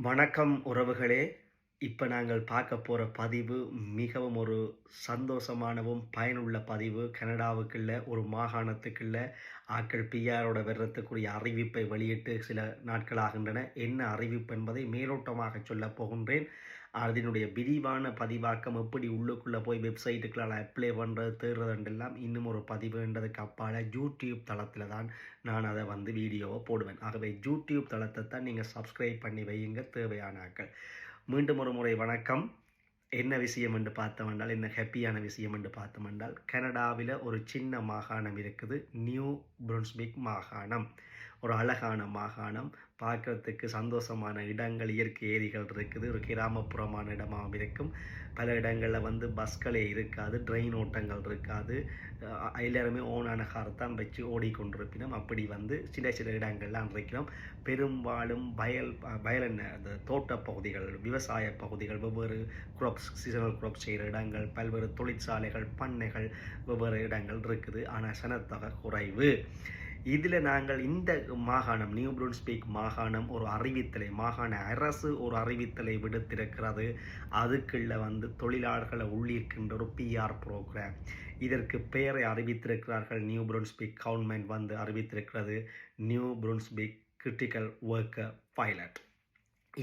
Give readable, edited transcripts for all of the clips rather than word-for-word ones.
வணக்கம் உறவுகளே! இப்ப நாங்கள் பார்க்க போற பதிவு மிகவும் ஒரு சந்தோஷமானவும், பயனுள்ள பதிவு. கனடாவுக்குள்ள ஒரு மாகாணத்துக்குள்ள ஆக்கள் பிஆரோட வர்றதுக்குரிய அறிவிப்பை வெளியிட்டு சில நாட்கள் ஆகின்றன. என்ன அறிவிப்பு என்பதை மேலோட்டமாகச் சொல்லப் போகின்றேன். அதனுடைய விரிவான பதிவாக்கம் எப்படி உள்ளுக்குள்ள போய் வெப்சைட்டுக்குள்ள அப்ளை பண்றது, தேடுறதுன்றெல்லாம் இன்னும் ஒரு பதிவுன்றதுக்கு அப்பால யூடியூப் தளத்தில தான் நான் அத வீடியோவ போடுவேன். ஆகவே யூடியூப் தளத்த தான் நீங்க சப்ஸ்கிரைப் பண்ணி வையுங்க தேவையான ஆக்கள். மீண்டும் ஒரு முறை வணக்கம். என்ன விஷயம் என்று பார்த்தோமென்றால், என்ன ஹேப்பியான விஷயம் என்று பார்த்தோமென்றால், கனடாவில ஒரு சின்ன மாகாணம் இருக்குது. நியூ புருன்ஸ்விக் மாகாணம். ஒரு அழகான மாகாணம். பார்க்கறதுக்கு சந்தோஷமான இடங்கள், இயற்கை ஏரிகள் இருக்குது. ஒரு கிராமப்புறமான இடமாவும் இருக்கும். பல இடங்கள்ல பஸ்களே இருக்காது. ட்ரெயின் ஓட்டங்கள் இருக்காது. எல்லாருமே ஓனான கார் தான் வச்சு ஓடிக்கொண்டிருப்பினோம். அப்படி சில சில இடங்கள்லாம் இருக்கிறோம். பெரும்பாலும் வயல் என்ன அந்த தோட்ட பகுதிகள், விவசாய பகுதிகள், வெவ்வேறு குராப்ஸ் சீசனல் குராப்ஸ் செய்கிற இடங்கள், பல்வேறு தொழிற்சாலைகள், பண்ணைகள், வெவ்வேறு இடங்கள் இருக்குது. ஆனால் சனத்தொகை குறைவு. இதில் நாங்கள் இந்த மாகாணம் நியூ புருன்ஸ்விக் மாகாணம் ஒரு அறிவித்தலை, மாகாண அரசு ஒரு அறிவித்தலை விடுத்திருக்கிறது. அதுக்குள்ள தொழிலாளர்களை உள்ளிருக்கின்ற ஒரு பிஆர் ப்ரோக்ராம். இதற்கு பெயரை அறிவித்திருக்கிறார்கள். நியூ புருன்ஸ்விக் கவர்மெண்ட் அறிவித்திருக்கிறது New Brunswick critical worker pilot.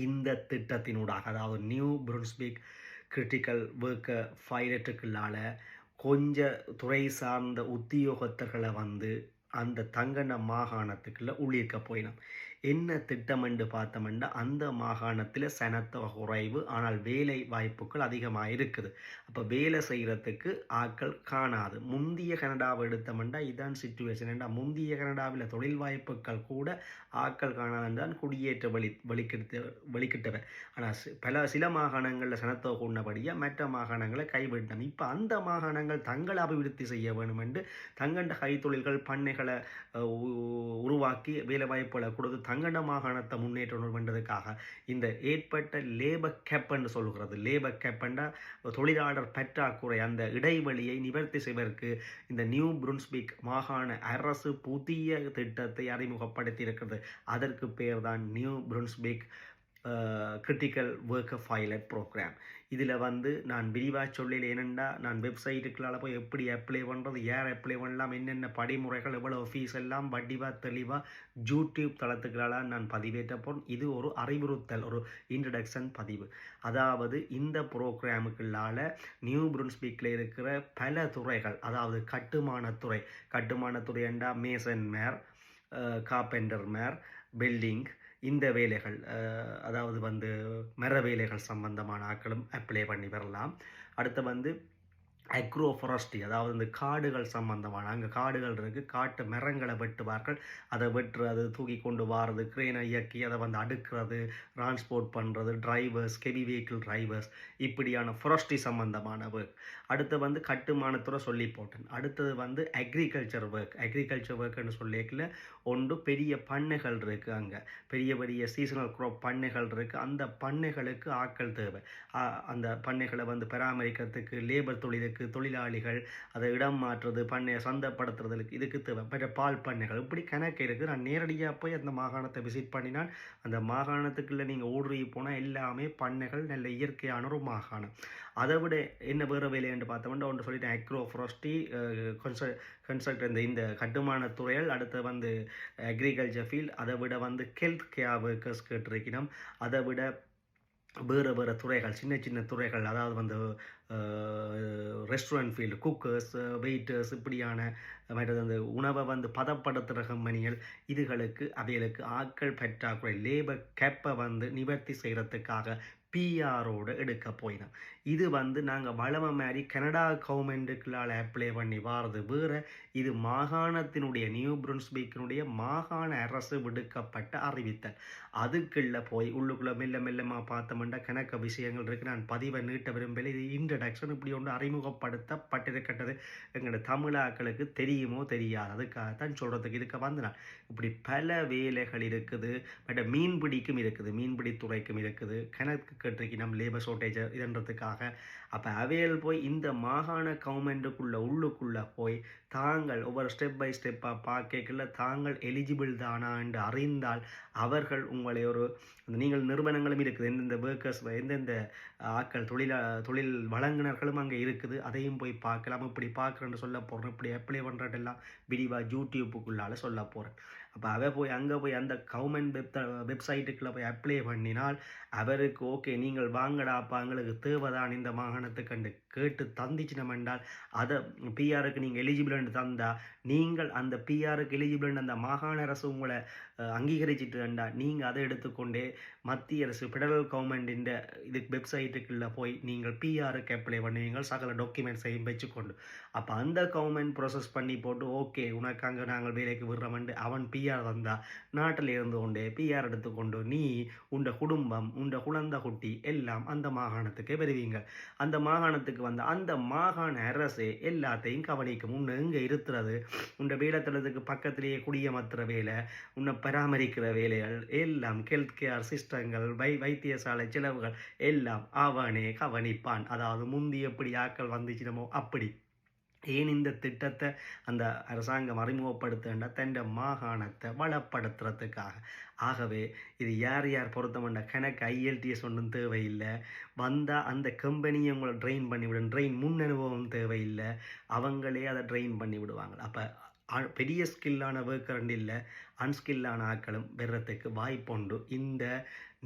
இந்த திட்டத்தினூடாக, அதாவது நியூ புருன்ஸ்விக் கிரிட்டிக்கல் ஒர்க்கர் பைலட்டுக்குள்ளால கொஞ்ச துறை சார்ந்த உத்தியோகத்தர்களை அந்த தங்கன மாகாணத்துக்குள்ள உள்ளிருக்க போயினோம். என்ன திட்டம் என்று பார்த்தோம்னா, அந்த மாகாணத்தில் சனத்தொகை குறைவு, ஆனால் வேலை வாய்ப்புகள் அதிகமாக இருக்குது. அப்போ வேலை செய்கிறதுக்கு ஆட்கள் காணாது. முந்திய கனடாவை எடுத்தோம்னா இதான் சிச்சுவேஷன். ஏன்னா முந்திய கனடாவில் தொழில் வாய்ப்புகள் கூட ஆட்கள் காணாதுதான் குடியேற்ற வெளிக்கிட்டவை. ஆனால் சில மாகாணங்களில் சனத்தொகை கூடினபடியாக மற்ற மாகாணங்களை கைவிட்டோம். இப்போ அந்த மாகாணங்கள் தங்களை அபிவிருத்தி செய்ய வேண்டும் என்று தங்கண்ட கைத்தொழில்கள், பண்ணைகளை உருவாக்கி வேலைவாய்ப்புகளை கொடுத்து தங்கண்ட மாகாணத்தை முன்னேற்றணும் என்றதுக்காக இந்த ஏற்பட்ட லேபர் கேப் என்று சொல்கிறது. லேபர் கேப்ண்டா தொழிலாளர் பற்றாக்குறை, அந்த இடைவெளியை நிவர்த்தி செய்வதற்கு இந்த நியூ புருன்ஸ்விக் மாகாண அரசு புதிய திட்டத்தை அறிமுகப்படுத்தி இருக்கிறது. அதற்கு பேர் தான் New Brunswick critical worker pilot programme. இதில் நான் விரிவாக சொல்லல. ஏனெண்டா நான் வெப்சைட்டுக்குள்ளால் போய் எப்படி அப்ளை பண்ணுறது, யார் அப்ளை பண்ணலாம், என்னென்ன படிமுறைகள், எவ்வளோ ஃபீஸ் எல்லாம் வடிவாக தெளிவாக யூடியூப் தளத்துக்களால் நான் பதிவேற்ற போகிறேன். இது ஒரு அறிவுறுத்தல், ஒரு இன்ட்ரடக்ஷன் பதிவு. அதாவது இந்த ப்ரோக்ராமுக்குள்ளால் நியூ புருன்ஸ்விக்கில் இருக்கிற பல துறைகள், அதாவது கட்டுமானத்துறை என்றா மேசன் மேர், கார்பெண்டர் மேர், பில்டிங், இந்த வேலைகள், அதாவது மர வேலைகள் சம்பந்தமான ஆட்களும் அப்ளை பண்ணி வரலாம். அடுத்து அக்ரோ ஃபாரஸ்ட்ரி, அதாவது இந்த காடுகள் சம்பந்தமான, அங்கே காடுகள் இருக்குது, காட்டு மரங்களை வெட்டுவார்கள். அதை அது தூக்கி கொண்டு வாரது, கிரேனை இயக்கி அதை அடுக்கிறது, டிரான்ஸ்போர்ட் பண்ணுறது, டிரைவர்ஸ், ஹெவி வெஹிக்கிள் டிரைவர்ஸ், இப்படியான ஃபாரஸ்ட்ரி சம்பந்தமான ஒர்க். அடுத்து கட்டுமானத்துறை சொல்லி போட்டேன். அடுத்தது அக்ரிகல்ச்சர் ஒர்க்னு சொல்லிக்கல ஒன்று பெரிய பண்ணைகள் இருக்குது. அங்கே பெரிய பெரிய சீசனல் க்ராப் பண்ணைகள் இருக்குது. அந்த பண்ணைகளுக்கு ஆட்கள் தேவை. அந்த பண்ணைகளை பராமரிக்கிறதுக்கு, லேபர் தொழிலுக்கு தொழிலாளிகள், அதை இடம் மாற்றுறது, பண்ணையை சந்தைப்படுத்துறதுக்கு, இதுக்கு தேவை. மற்ற பால் பண்ணைகள், இப்படி கணக்கு இருக்குது. நான் நேரடியாக போய் அந்த மாகாணத்தை விசிட் பண்ணினால், அந்த மாகாணத்துக்குள்ளே நீங்கள் ஊடுருவி போனால் எல்லாமே பண்ணைகள், நல்ல இயற்கையான ஒரு மாகாணம். அதை விட என்ன வேறு வேலை என்று பார்த்தோம்னா ஒன்று சொல்லிட்டேன், அக்ரோ ஃபாரஸ்ட்ரி, கன்ஸ்ட்ரக்ட், இந்த கட்டுமான துறைகள். அடுத்து அக்ரிகல்ச்சர் ஃபீல்ட். அதை விட ஹெல்த் கேர் ஒர்க்கர்ஸ் கேட்டிருக்கணும். அதை விட வேறு துறைகள், சின்ன சின்ன துறைகள், அதாவது ரெஸ்டாரண்ட் ஃபீல்டு, குக்கர்ஸ், வெயிட்டர்ஸ், இப்படியான மற்றது அந்த உணவை பதப்படுத்துகிற கம்பெனிகள், அவைகளுக்கு ஆட்கள் பற்றாக்குறை, லேபர் கேப்பை நிவர்த்தி செய்கிறதுக்காக பிஆரோடு எடுக்க போயினோம். இது நாங்கள் வளமை மாதிரி கனடா கவர்மெண்ட்டுக்குள்ளால் அப்ளை பண்ணி வாரது வேறு. இது மாகாணத்தினுடைய, நியூ புருன்ஸ்விக்கினுடைய மாகாண அரசு விடுக்கப்பட்ட அறிவித்தல். அதுக்குள்ளே போய் உள்ளுக்குள்ளே மெல்லமாக பார்த்தோம்னா கணக்க விஷயங்கள் இருக்குது. நான் பதிவை நீட்ட விரும்பல. இது இன்ட்ரடக்ஷன் இப்படி ஒன்று அறிமுகப்படுத்தப்பட்டிருக்கின்றது. எங்களோட தமிழாக்களுக்கு தெரியுமோ தெரியாது, அதுக்காகத்தான் சொல்கிறதுக்கு இதுக்கு வந்து நான் இப்படி பல வேலைகள் இருக்குது. பட் மீன்பிடிக்கும் இருக்குது, மீன்பிடி துறைக்கும் இருக்குது, கணக்கு கட்டுரைக்கு நம்ம லேபர் ஷார்ட்டேஜ் இதுன்றதுக்காக. அப்போ அவையில் போய் இந்த மாகாண கவர்மெண்ட்டுக்குள்ளே உள்ளுக்குள்ளே போய் தாங்கள் ஒவ்வொரு ஸ்டெப் பை ஸ்டெப்பாக பார்க்கல தாங்கள் எலிஜிபிள் தானா என்று அறிந்தால் அவர்கள் உங்களை ஒரு நீங்கள் நிறுவனங்களும் இருக்குது, எந்தெந்த ஒர்க்கர்ஸ் எந்தெந்த ஆட்கள் தொழில் வழங்குனர்களும் அங்கே இருக்குது, அதையும் போய் பார்க்கலாம். இப்படி பார்க்குறேன்னு சொல்ல போகிறேன், இப்படி அப்ளை பண்ணுறதெல்லாம் விரிவாக யூடியூப்புக்குள்ளால் சொல்ல போகிறேன். அப்போ அங்கே போய் அந்த கவர்மெண்ட் வெப்சைட்டுக்குள்ளே போய் அப்ளை பண்ணினால் அவருக்கு ஓகே நீங்கள் வாங்கடாப்பா எங்களுக்கு தேவைதான் இந்த மாகாணத்துக்கு கேட்டு தந்திச்சினம் என்றால் அதை பிஆருக்கு நீங்கள் எலிஜிபிள்னு தந்தால் நீங்கள் அந்த பிஆருக்கு எலிஜிபிள் அந்த மாகாண அரசு உங்களை அங்கீகரிச்சிட்டு இருந்தால் நீங்கள் அதை எடுத்துக்கொண்டே மத்திய அரசு ஃபெடரல் கவர்மெண்ட்டின் இதுக்கு வெப்சைட்டுக்குள்ளே போய் நீங்கள் பிஆருக்கு அப்ளை பண்ணுவீங்க சகல டாக்குமெண்ட்ஸையும் வச்சுக்கொண்டு. அப்போ அந்த கவர்மெண்ட் ப்ரோசஸ் பண்ணி போட்டு ஓகே உனக்கு அங்கே நாங்கள் வேலைக்கு விடுறோம்ட்டு அவன் பிஆர் வந்தால் நாட்டில் இருந்து கொண்டே பிஆர் எடுத்துக்கொண்டு நீ உண்ட குடும்பம் உண்ட குழந்தை குட்டி எல்லாம் அந்த மாகாணத்துக்கே வருவீங்க. அந்த மாகாணத்துக்கு வந்து அந்த மாகாண அரசு எல்லாத்தையும் கவனிக்கும். உன்னை எங்கே இருக்கிறது, உன்னை வேலைத்தளத்துக்கு பக்கத்திலேயே குடியமர்த்துற வேலை, உன்னை பராமரிக்கிற வேலைகள் எல்லாம், ஹெல்த் கேர் சிஸ்டங்கள், வைத்தியசாலை செலவுகள் எல்லாம் அவனே கவனிப்பான். அதாவது முந்தி எப்படி ஆக்கள் வந்துச்சினமோ அப்படி. ஏன் இந்த திட்டத்தை அந்த அரசாங்கம் அறிமுகப்படுத்துகின்ற தன் மாகாணத்தை வளப்படுத்துறதுக்காக. ஆகவே இது யார் யார் பொருத்தமண்ட கணக்கு ஐஎல்டிஎஸ் ஒன்றும் தேவையில்லை. வந்தால் அந்த கம்பெனியை உங்களை ட்ரெயின் பண்ணிவிடும், ட்ரெயின் முன் அனுபவம் தேவையில்லை, அவங்களே அதை ட்ரெயின் பண்ணி விடுவாங்க. அப்போ பெரிய ஸ்கில்லான ஒர்க்கர் இல்லை, அன்ஸ்கில்லான ஆக்களும் பெறத்துக்கு வாய்ப்புண்டு இந்த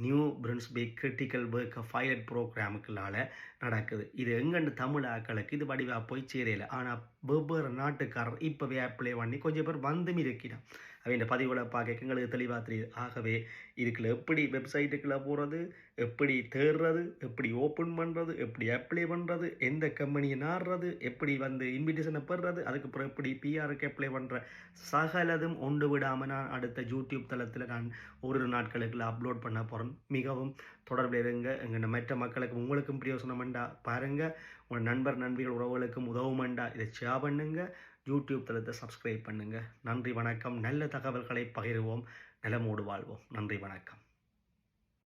நியூ பிரின்ஸ்பிக் கிரிட்டிக்கல் ஒர்க் பைலட் ப்ரோக்ராமுக்குள்ளால் நடக்குது. இது எங்கன்னு தமிழ் ஆக்களுக்கு இது வடிவாக போய் சேரையில். ஆனால் வெவ்வேறு நாட்டுக்காரர் இப்போவே அப்ளை பண்ணி கொஞ்சம் பேர் வந்தும் இருக்கிறான். அவன் பதிவுகளை பார்க்க எங்களுக்கு தெளிவாக தெரியுது. ஆகவே இதுக்குள்ள எப்படி வெப்சைட்டுக்குள்ளே போகிறது, எப்படி தேடுறது, எப்படி ஓப்பன் பண்ணுறது, எப்படி அப்ளை பண்ணுறது, எந்த கம்பெனியை நாடுறது, எப்படி வந்து இன்விடேஷனை பெறுறது, அதுக்கப்புறம் எப்படி பிஆருக்கு அப்ளை பண்ணுற சகலதும் ஒன்று விடாமல் நான் அடுத்த யூடியூப் தளத்தில் நான் ஒரு நாட்களுக்குள்ள அப்லோட் பண்ண போகிறேன். மிகவும் தொடர்பில் இருங்க. எங்கள் மற்ற மக்களுக்கு உங்களுக்கும் பிரயோசனமெண்டா பாருங்கள், உங்கள் நண்பர் நண்பிகள் உறவுகளுக்கும் உதவுமெண்டா இதை ஷேர் பண்ணுங்க. யூடியூப் தளத்தை சப்ஸ்கிரைப் பண்ணுங்கள். நன்றி வணக்கம். நல்ல தகவல்களை பகிர்வோம், நலமோடு வாழ்வோம். நன்றி வணக்கம்.